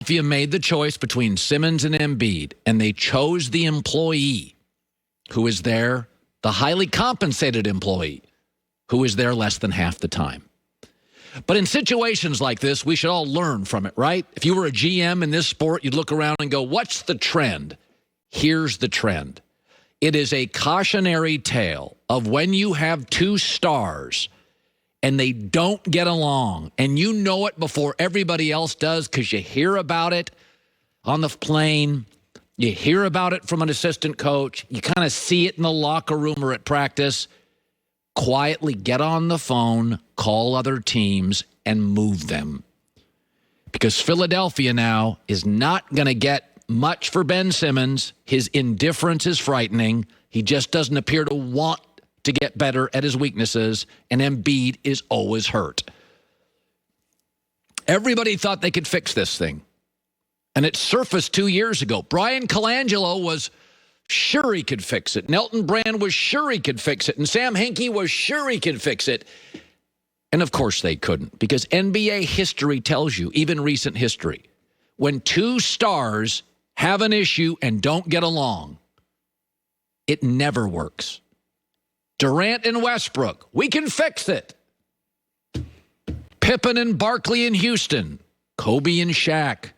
Philadelphia made the choice between Simmons and Embiid, and they chose the employee who is there, the highly compensated employee who is there less than half the time. But in situations like this, we should all learn from it, right? If you were a GM in this sport, you'd look around and go, what's the trend? Here's the trend. It is a cautionary tale of when you have two stars and they don't get along, and you know it before everybody else does because you hear about it on the plane, you hear about it from an assistant coach, you kind of see it in the locker room or at practice. Quietly get on the phone, call other teams, and move them. Because Philadelphia now is not going to get much for Ben Simmons. His indifference is frightening. He just doesn't appear to want to get better at his weaknesses, and Embiid is always hurt. Everybody thought they could fix this thing, and it surfaced 2 years ago. Brian Colangelo was sure he could fix it. Nelton Brand was sure he could fix it. And Sam Hinkie was sure he could fix it. And of course they couldn't, because NBA history tells you, even recent history, when two stars have an issue and don't get along, it never works. Durant and Westbrook, we can fix it. Pippen and Barkley in Houston, Kobe and Shaq,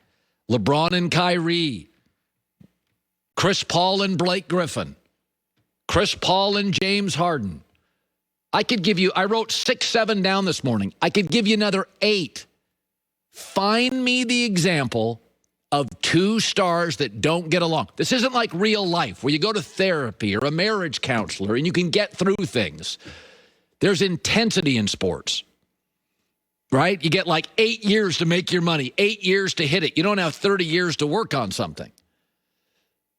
LeBron and Kyrie, Chris Paul and Blake Griffin, Chris Paul and James Harden. I wrote 6, 7 down this morning. I could give you another 8. Find me the example of two stars that don't get along. This isn't like real life where you go to therapy or a marriage counselor and you can get through things. There's intensity in sports, right? You get like 8 years to make your money, 8 years to hit it. You don't have 30 years to work on something.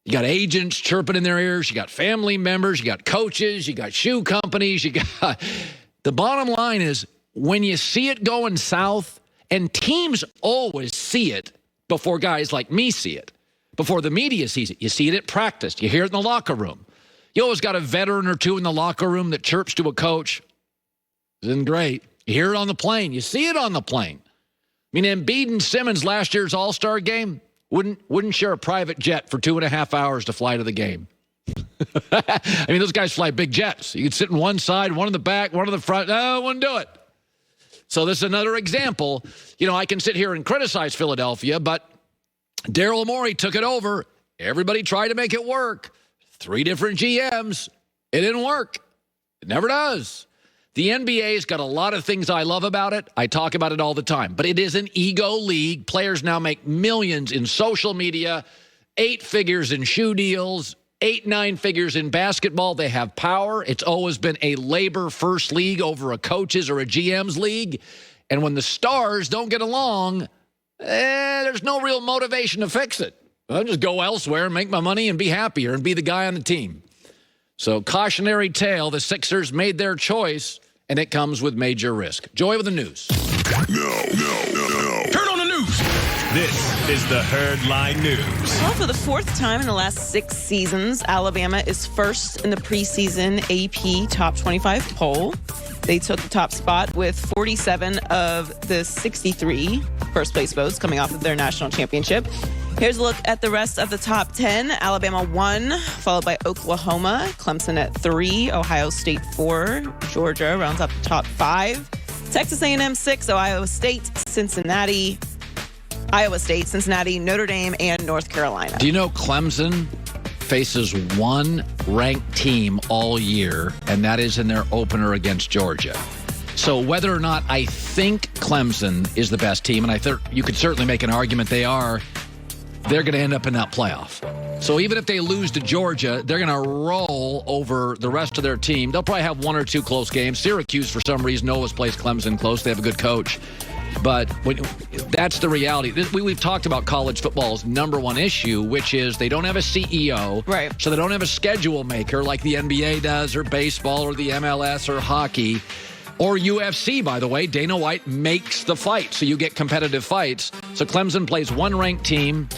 You got agents chirping in their ears. You got family members. You got coaches. You got shoe companies. The bottom line is when you see it going south, and teams always see it before guys like me see it, before the media sees it. You see it at practice. You hear it in the locker room. You always got a veteran or two in the locker room that chirps to a coach. Isn't great. You hear it on the plane. You see it on the plane. I mean, Embiid and Simmons last year's All-Star game wouldn't share a private jet for 2.5 hours to fly to the game. I mean, those guys fly big jets. You could sit in one side, one in the back, one in the front. No, wouldn't do it. So this is another example. You know, I can sit here and criticize Philadelphia, but Daryl Morey took it over. Everybody tried to make it work. 3 different GMs. It didn't work. It never does. The NBA's got a lot of things I love about it. I talk about it all the time. But it is an ego league. Players now make millions in social media, 8 figures in shoe deals, 8, 9 figures in basketball. They have power. It's always been a labor-first league over a coach's or a GM's league. And when the stars don't get along, there's no real motivation to fix it. I'll just go elsewhere and make my money and be happier and be the guy on the team. So cautionary tale, the Sixers made their choice, and it comes with major risk. Joy with the news. No. Turn on the news. This is the Herdline News. Well, for the 4th time in the last 6 seasons, Alabama is first in the preseason AP Top 25 poll. They took the top spot with 47 of the 63 first-place votes coming off of their national championship. Here's a look at the rest of the top 10. Alabama 1, followed by Oklahoma, Clemson at 3, Ohio State 4, Georgia rounds up the top 5, Texas A&M 6, Iowa State, Cincinnati, Notre Dame, and North Carolina. Do you know Clemson faces one ranked team all year, and that is in their opener against Georgia? So whether or not I think Clemson is the best team, and I think you could certainly make an argument they are, they're going to end up in that playoff. So even if they lose to Georgia, they're going to roll over the rest of their team. They'll probably have 1 or 2 close games. Syracuse, for some reason, always plays Clemson close. They have a good coach. But that's the reality. We've talked about college football's number one issue, which is they don't have a CEO. Right. So they don't have a schedule maker like the NBA does, or baseball, or the MLS, or hockey. Or UFC, by the way. Dana White makes the fight, so you get competitive fights. So Clemson plays one ranked team.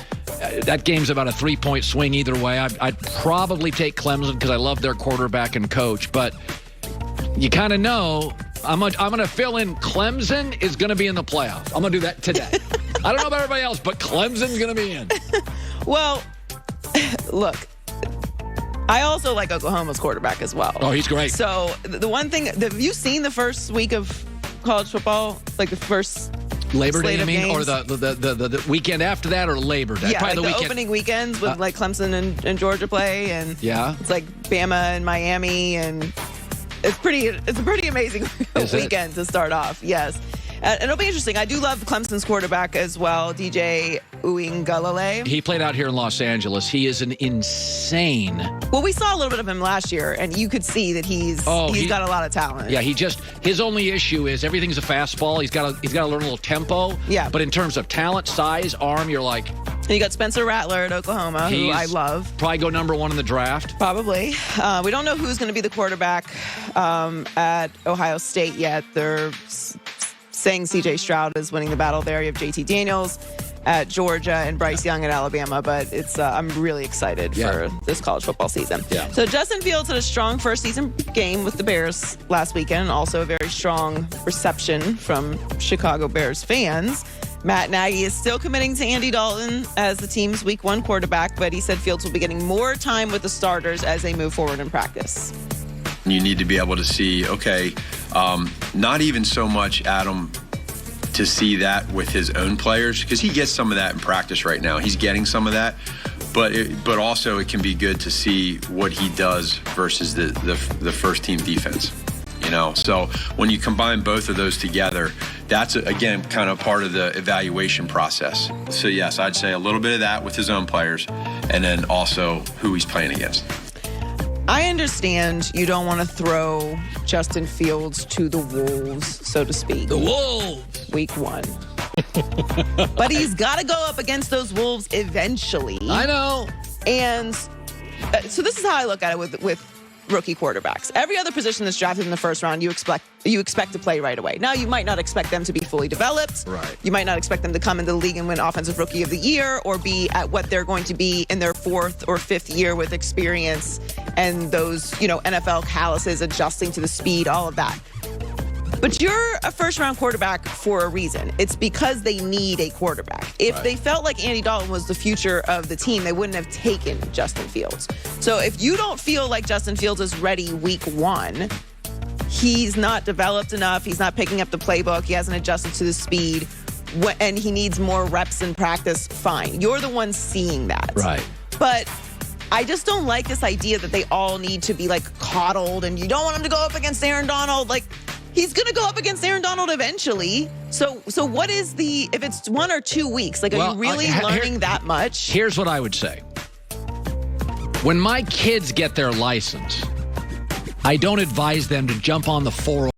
That game's about a 3-point swing either way. I'd probably take Clemson because I love their quarterback and coach. But you kind of know I'm going to fill in Clemson is going to be in the playoffs. I'm going to do that today. I don't know about everybody else, but Clemson's going to be in. Well, look, I also like Oklahoma's quarterback as well. Oh, he's great. So the one thing, have you seen the first week of college football? Like the first Labor Day, slate you of mean? games? Or the weekend after that, or Labor Day? Yeah, Probably like the the weekend. opening weekends with like Clemson and Georgia play, and Yeah. it's like Bama and Miami, and it's a pretty amazing Is it? weekend to start off. Yes. And it'll be interesting. I do love Clemson's quarterback as well, DJ Uiagalelei. He played out here in Los Angeles. He is an insane. Well, we saw a little bit of him last year, and you could see that he's got a lot of talent. Yeah, his only issue is everything's a fastball. He's got to learn a little tempo. Yeah. But in terms of talent, size, arm, you're like, And you got Spencer Rattler at Oklahoma, who I love. Probably go number 1 in the draft. Probably. We don't know who's going to be the quarterback at Ohio State yet. They're saying C.J. Stroud is winning the battle there. You have J.T. Daniels at Georgia and Bryce Young at Alabama, but it's I'm really excited for this college football season. Yeah. So Justin Fields had a strong first season game with the Bears last weekend, also a very strong reception from Chicago Bears fans. Matt Nagy is still committing to Andy Dalton as the team's week 1 quarterback, but he said Fields will be getting more time with the starters as they move forward in practice. You need to be able to see, okay, not even so much Adam to see that with his own players, because he gets some of that in practice right now. He's getting some of that, but also it can be good to see what he does versus the first team defense. You know, so when you combine both of those together, that's again kind of part of the evaluation process. So yes, I'd say a little bit of that with his own players, and then also who he's playing against. I understand you don't want to throw Justin Fields to the wolves, so to speak. The Wolves. Week 1. But he's got to go up against those wolves eventually. I know. And so this is how I look at it with rookie quarterbacks. Every other position that's drafted in the first round, you expect to play right away. Now, you might not expect them to be fully developed. Right. You might not expect them to come into the league and win Offensive Rookie of the Year or be at what they're going to be in their 4th or 5th year with experience and those, NFL calluses adjusting to the speed, all of that. But you're a first-round quarterback for a reason. It's because they need a quarterback. If they felt like Andy Dalton was the future of the team, they wouldn't have taken Justin Fields. So if you don't feel like Justin Fields is ready week 1, he's not developed enough, he's not picking up the playbook, he hasn't adjusted to the speed, and he needs more reps in practice, fine. You're the one seeing that. Right. But I just don't like this idea that they all need to be, coddled, and you don't want him to go up against Aaron Donald. He's going to go up against Aaron Donald eventually. So what is if it's 1 or 2 weeks, are you really learning that much? Here's what I would say. When my kids get their license, I don't advise them to jump on the 401